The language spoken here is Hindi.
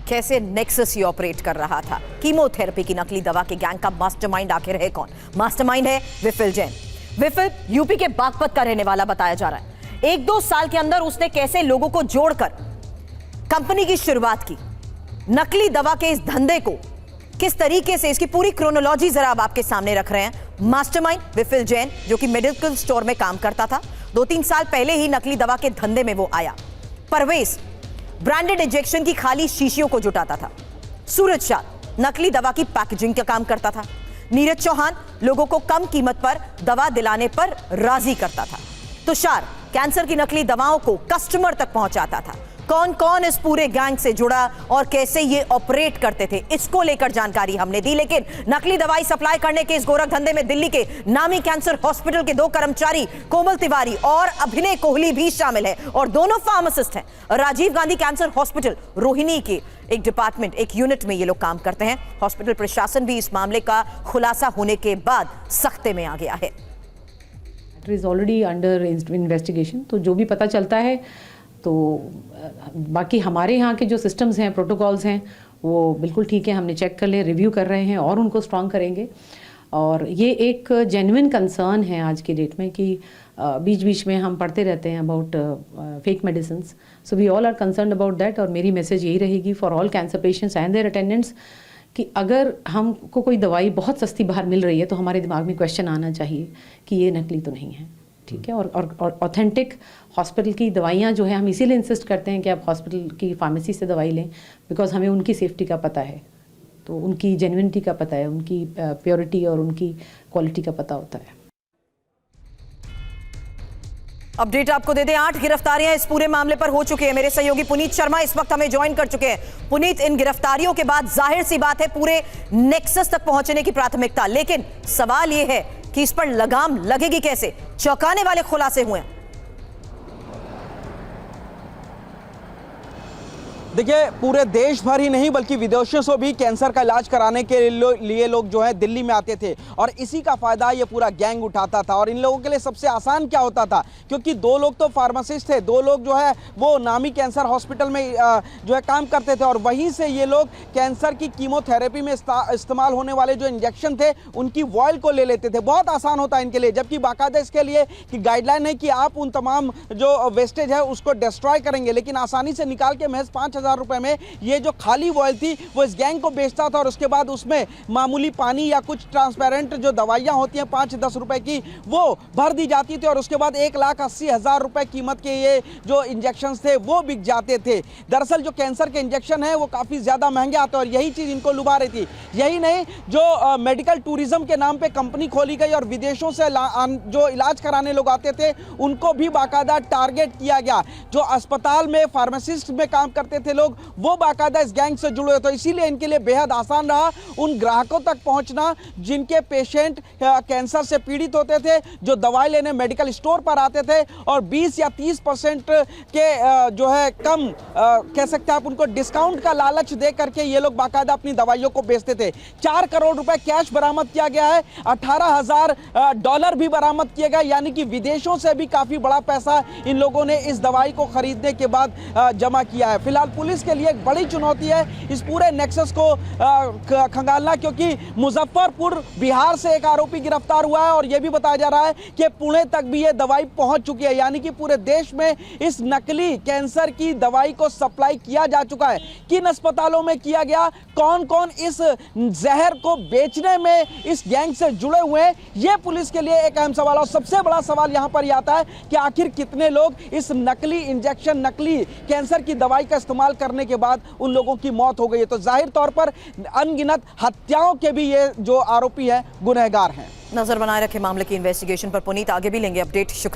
कैसे नेक्सस ये ऑपरेट कर रहा था। कीमोथेरेपी की नकली दवा के गैंग का मास्टरमाइंड आखिर है कौन? मास्टरमाइंड है विफिल जैन। विफिल यूपी के बागपत का रहने वाला बताया जा रहा है। 1-2 साल के अंदर उसने कैसे लोगों को जोड़कर कंपनी की शुरुआत की, नकली दवा के इस धंधे को किस तरीके से, इसकी पूरी क्रोनोलॉजी जरा अब आपके सामने रख रहे हैं। मास्टरमाइंड विफिल जैन, जो कि मेडिकल स्टोर में काम करता था, 2-3 साल पहले ही नकली दवा के धंधे में वो आया। परवेज ब्रांडेड इंजेक्शन की खाली शीशियों को जुटाता था। सूरज शाह नकली दवा की पैकेजिंग का काम करता था। नीरज चौहान लोगों को कम कीमत पर दवा दिलाने पर राजी करता था। तुषार कैंसर की नकली दवाओं को कस्टमर तक पहुंचाता था। कौन कौन इस पूरे गैंग से जुड़ा और कैसे ये ऑपरेट करते थे, इसको लेकर जानकारी हमने दी। लेकिन नकली दवाई सप्लाई करने के इस गोरख धंधे में दिल्ली के नामी कैंसर हॉस्पिटल के 2 कर्मचारी कोमल तिवारी और अभिनय कोहली भी शामिल है, और दोनों फार्मासिस्ट हैं। राजीव गांधी कैंसर हॉस्पिटल रोहिणी के एक डिपार्टमेंट, एक यूनिट में ये लोग काम करते हैं। हॉस्पिटल प्रशासन भी इस मामले का खुलासा होने के बाद सख्ते में आ गया है। It is already under investigation, तो जो भी पता चलता है तो बाकी हमारे यहाँ के जो सिस्टम्स हैं, प्रोटोकॉल्स हैं, वो बिल्कुल ठीक है। हमने चेक कर लिए, रिव्यू कर रहे हैं और उनको स्ट्रॉन्ग करेंगे। और ये एक जेन्युइन कंसर्न है आज की डेट में कि बीच बीच में हम पढ़ते रहते हैं about fake medicine. So we all are concern about that. और मेरी मैसेज यही रहेगी for all cancer patients and their attendants कि अगर हमको कोई दवाई बहुत सस्ती बाहर मिल रही है तो हमारे दिमाग में क्वेश्चन आना चाहिए कि ये नकली तो नहीं है, ठीक है। और ऑथेंटिक हॉस्पिटल की दवाइयाँ जो है, हम इसीलिए इंसिस्ट करते हैं कि आप हॉस्पिटल की फार्मेसी से दवाई लें, बिकॉज हमें उनकी सेफ्टी का पता है, तो उनकी जेन्युइनिटी का पता है, उनकी प्योरिटी और उनकी क्वालिटी का पता होता है। अपडेट आपको दे दें, 8 गिरफ्तारियां इस पूरे मामले पर हो चुकी है। मेरे सहयोगी पुनीत शर्मा इस वक्त हमें ज्वाइन कर चुके हैं। पुनीत, इन गिरफ्तारियों के बाद जाहिर सी बात है पूरे नेक्सस तक पहुंचने की प्राथमिकता, लेकिन सवाल यह है कि इस पर लगाम लगेगी कैसे? चौंकाने वाले खुलासे हुए हैं। देखिए, पूरे देश भर ही नहीं बल्कि विदेशों से भी कैंसर का इलाज कराने के लिए लोग जो है दिल्ली में आते थे, और इसी का फायदा ये पूरा गैंग उठाता था। और इन लोगों के लिए सबसे आसान क्या होता था, क्योंकि 2 लोग तो फार्मासिस्ट थे, 2 लोग जो है वो नामी कैंसर हॉस्पिटल में जो है काम करते थे, और वहीं से ये लोग कैंसर की कीमोथेरेपी में इस्तेमाल होने वाले जो इंजेक्शन थे उनकी वॉयल को ले लेते थे। बहुत आसान होता है इनके लिए, जबकि बाकायदा इसके लिए कि गाइडलाइन है कि आप उन तमाम जो वेस्टेज है उसको डिस्ट्रॉय करेंगे, लेकिन आसानी से निकाल के महज 5,000 रुपए में ये जो खाली वॉयल थी वो इस गैंग को बेचता था। और उसके बाद उसमें मामूली पानी या कुछ ट्रांसपेरेंट जो दवाइयां होती हैं 5-10 रुपए की, वो भर दी जाती थी, और उसके बाद 1,80,000 रुपए कीमत के ये जो इंजेक्शन थे वो बिक जाते थे। दरअसल जो कैंसर के इंजेक्शन है वो काफी ज्यादा महंगे आते हैं, और यही चीज इनको लुभा रही थी। यही नहीं, जो मेडिकल टूरिज्म के नाम पे कंपनी खोली गई और विदेशों से जो इलाज कराने लोग आते थे उनको भी बाकायदा टारगेट किया गया। जो अस्पताल में फार्मासिस्ट में काम करते थे लोग, वो बाकायदा इस गैंग से जुड़े, तो इसीलिए इनके लिए बेहद आसान रहा उन ग्राहकों तक पहुंचना जिनके पेशेंट कैंसर से पीड़ित होते थे, जो दवाई लेने मेडिकल स्टोर पर आते थे, और 20 या 30% के जो है कम कह सकते हैं आप उनको डिस्काउंट का लालच दे करके ये लोग बाकायदा अपनी दवाइयों को बेचते थे। 4 करोड़ रुपए कैश बरामद किया गया है, $18,000 भी बरामद किए गए, यानी कि विदेशों से भी काफी बड़ा पैसा इन लोगों ने इस दवाई को खरीदने के बाद जमा किया है। फिलहाल पुलिस के लिए एक बड़ी चुनौती है इस पूरे नेक्सस को खंगालना, क्योंकि मुजफ्फरपुर बिहार से एक आरोपी गिरफ्तार हुआ है, और यह भी बताया जा रहा है कि पुणे तक भी ये दवाई पहुंच चुकी है, यानी कि पूरे देश में इस नकली कैंसर की दवाई को सप्लाई किया जा चुका है। किन अस्पतालों में किया गया, कौन कौन इस जहर को बेचने में इस गैंग से जुड़े हुए हैं, यह पुलिस के लिए एक अहम सवाल है। और सबसे बड़ा सवाल यहां पर यह आता है कि आखिर कितने लोग इस नकली इंजेक्शन, नकली कैंसर की दवाई का इस्तेमाल करने के बाद उन लोगों की मौत हो गई है। तो जाहिर तौर पर अनगिनत हत्याओं के भी ये जो आरोपी हैं गुनहगार हैं। नजर बनाए रखे मामले की इन्वेस्टिगेशन पर। पुनीत, आगे भी लेंगे अपडेट। शुक्रिया।